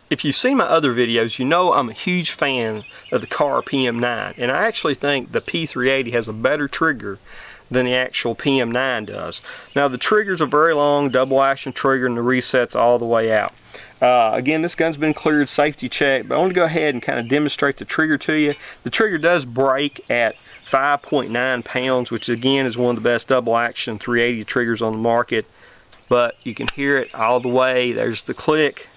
if you've seen my other videos, you know I'm a huge fan of the Kahr PM9, and I actually think the P380 has a better trigger than the actual PM9 does. Now the trigger's a very long double action trigger and the reset's all the way out. Again, this gun's been cleared, safety checked, but I want to go ahead and kind of demonstrate the trigger to you. The trigger does break at 5.9 pounds, which again is one of the best double action 380 triggers on the market, but you can hear it all the way. There's the click.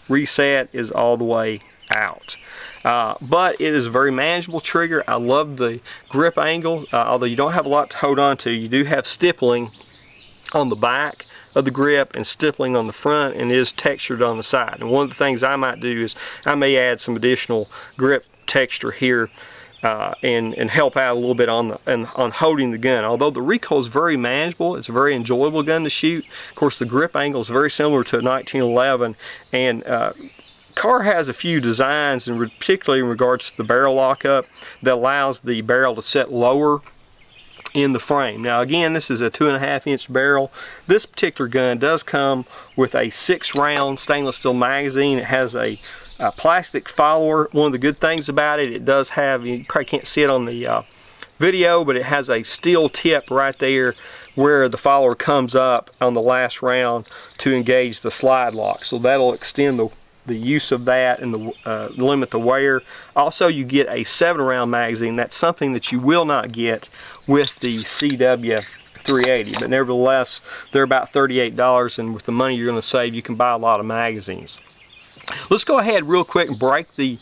Reset is all the way out. But it is a very manageable trigger. I love the grip angle. Although you don't have a lot to hold on to, you do have stippling on the back of the grip and stippling on the front, and it is textured on the side. And one of the things I might do is I may add some additional grip texture here and help out a little bit on holding the gun. Although the recoil is very manageable, it's a very enjoyable gun to shoot. Of course, the grip angle is very similar to a 1911, and Kahr has a few designs, and particularly in regards to the barrel lockup, that allows the barrel to set lower in the frame. Now again, this is a 2.5-inch barrel. This particular gun does come with a 6-round stainless steel magazine. It has a plastic follower. One of the good things about it, it does have, you probably can't see it on the video, but it has a steel tip right there where the follower comes up on the last round to engage the slide lock. So that'll extend the use of that and limit the wear. Also, you get a 7-round magazine. That's something that you will not get with the CW 380, but nevertheless, they're about $38, and with the money you're going to save, you can buy a lot of magazines. Let's go ahead real quick and break the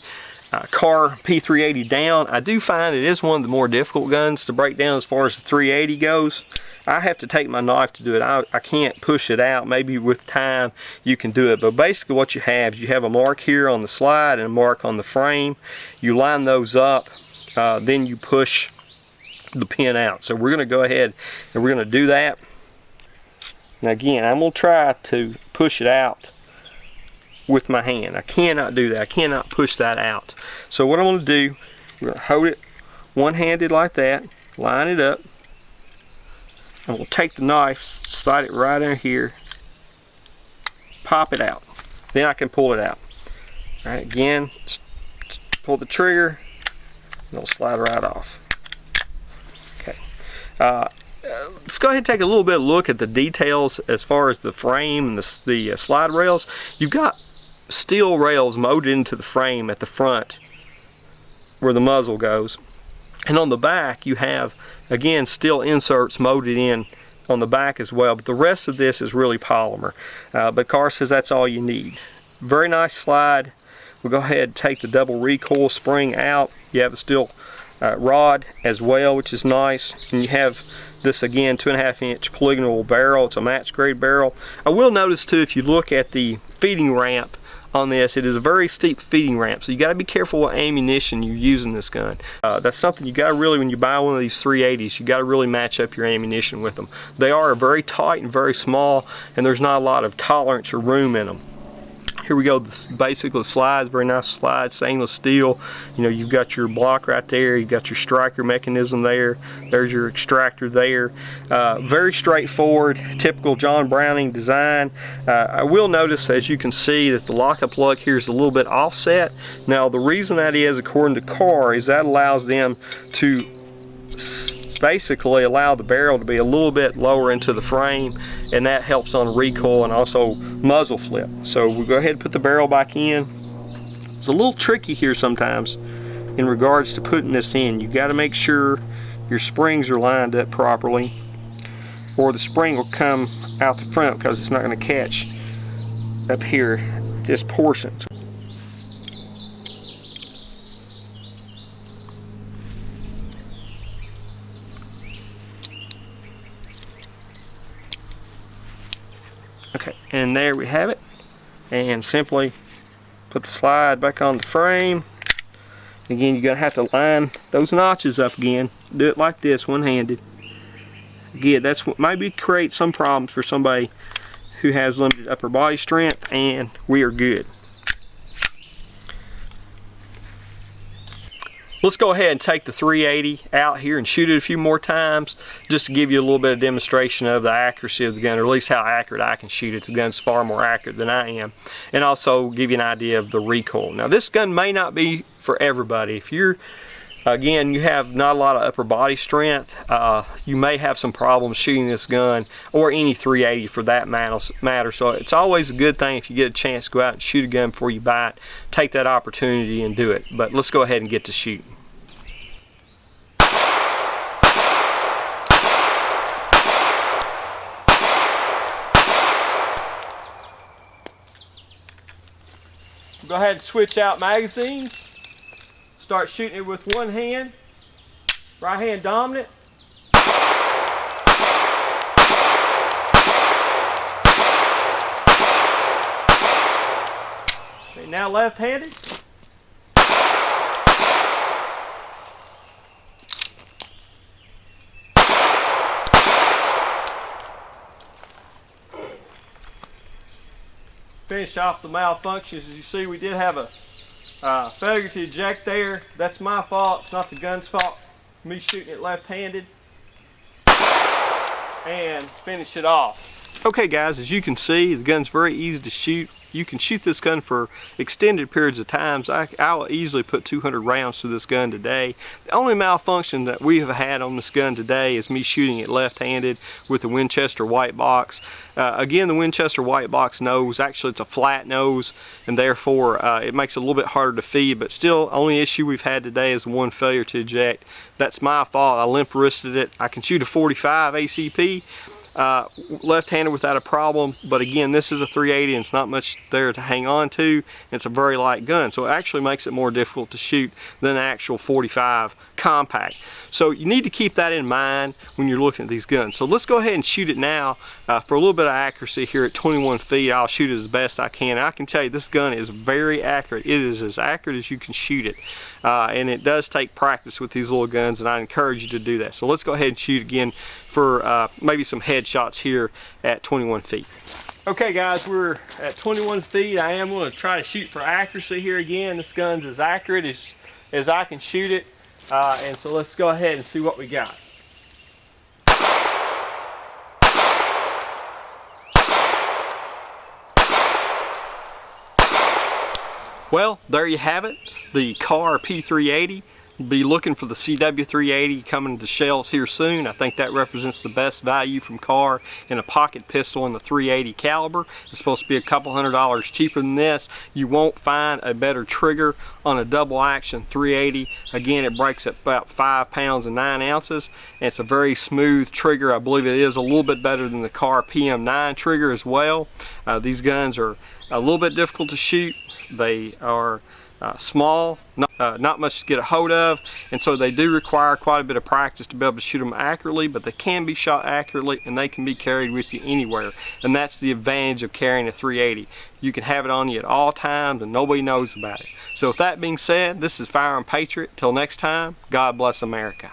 Kahr P380 down. I do find it is one of the more difficult guns to break down as far as the 380 goes. I have to take my knife to do it. I can't push it out. Maybe with time you can do it, but basically what you have is you have a mark here on the slide and a mark on the frame. You line those up, then you push the pin out. So we're going to go ahead and we're going to do that. Now again, I'm going to try to push it out with my hand. I cannot do that. I cannot push that out. So what I'm going to do, we're going to hold it one-handed like that, line it up, and we'll take the knife, slide it right in here, pop it out. Then I can pull it out. All right, again, pull the trigger, and it'll slide right off. Okay. Let's go ahead and take a little bit of a look at the details as far as the frame and the slide rails. You've got steel rails molded into the frame at the front where the muzzle goes, and on the back you have again steel inserts molded in on the back as well, but the rest of this is really polymer, but Kahr says that's all you need. Very nice slide. We'll go ahead and take the double recoil spring out. You have a steel rod as well, which is nice, and you have this again 2.5-inch polygonal barrel. It's a match grade barrel. I will notice too, if you look at the feeding ramp on this, it is a very steep feeding ramp, so you got to be careful what ammunition you're using this gun. That's something you got to really, when you buy one of these 380s, you got to really match up your ammunition with them. They are very tight and very small, and there's not a lot of tolerance or room in them. Here we go, basically the slides, very nice slide, stainless steel. You know, you've got your block right there, you've got your striker mechanism there, there's your extractor there. Very straightforward, typical John Browning design. I will notice, as you can see, that the lockup lug here is a little bit offset. Now the reason that is, according to Kahr, is that allows them to basically allow the barrel to be a little bit lower into the frame, and that helps on recoil and also muzzle flip. So we'll go ahead and put the barrel back in. It's a little tricky here sometimes in regards to putting this in. You got to make sure your springs are lined up properly, or the spring will come out the front because it's not going to catch up here this portion. Okay, and there we have it. And simply put the slide back on the frame. Again, you're going to have to line those notches up again. Do it like this, one-handed. Again, that's what maybe create some problems for somebody who has limited upper body strength, and we are good. Let's go ahead and take the 380 out here and shoot it a few more times just to give you a little bit of demonstration of the accuracy of the gun, or at least how accurate I can shoot it. The gun's far more accurate than I am, and also give you an idea of the recoil. Now this gun may not be for everybody. If you're, again, you have not a lot of upper body strength, you may have some problems shooting this gun, or any 380 for that matter. So it's always a good thing if you get a chance to go out and shoot a gun before you buy it. Take that opportunity and do it. But let's go ahead and get to shooting. Go ahead and switch out magazines. Start shooting it with one hand, right hand dominant. Okay, now left-handed. Finish off the malfunctions. As you see, we did have a failure to eject there. That's my fault. It's not the gun's fault. Me shooting it left-handed. And finish it off. Okay guys, as you can see, the gun's very easy to shoot. You can shoot this gun for extended periods of times. I'll easily put 200 rounds to this gun today. The only malfunction that we have had on this gun today is me shooting it left-handed with the Winchester white box. Again, the Winchester white box nose, actually it's a flat nose, and therefore it makes it a little bit harder to feed, but still, only issue we've had today is one failure to eject. That's my fault. I limp wristed it. I can shoot a 45 ACP left-handed without a problem, but again, this is a 380 and it's not much there to hang on to. It's a very light gun, so it actually makes it more difficult to shoot than an actual 45 compact. So you need to keep that in mind when you're looking at these guns. So let's go ahead and shoot it now for a little bit of accuracy here at 21 feet. I'll shoot it as best I can. I can tell you this gun is very accurate. It is as accurate as you can shoot it, and it does take practice with these little guns, and I encourage you to do that. So let's go ahead and shoot again for maybe some headshots here at 21 feet. Okay guys, we're at 21 feet. I am going to try to shoot for accuracy here again. This gun's as accurate as I can shoot it. And so let's go ahead and see what we got. Well, there you have it, the Kahr P380. Be looking for the CW380 coming to shelves here soon. I think that represents the best value from Kahr in a pocket pistol in the 380 caliber. It's supposed to be a couple $100 cheaper than this. You won't find a better trigger on a double action 380. Again, it breaks at about 5 pounds and 9 ounces. And it's a very smooth trigger. I believe it is a little bit better than the Kahr PM9 trigger as well. These guns are a little bit difficult to shoot. They are small, not much to get a hold of, and so they do require quite a bit of practice to be able to shoot them accurately, but they can be shot accurately and they can be carried with you anywhere, and that's the advantage of carrying a 380. You can have it on you at all times and nobody knows about it. So with that being said, this is Firearm Patriot. Till next time, God bless America.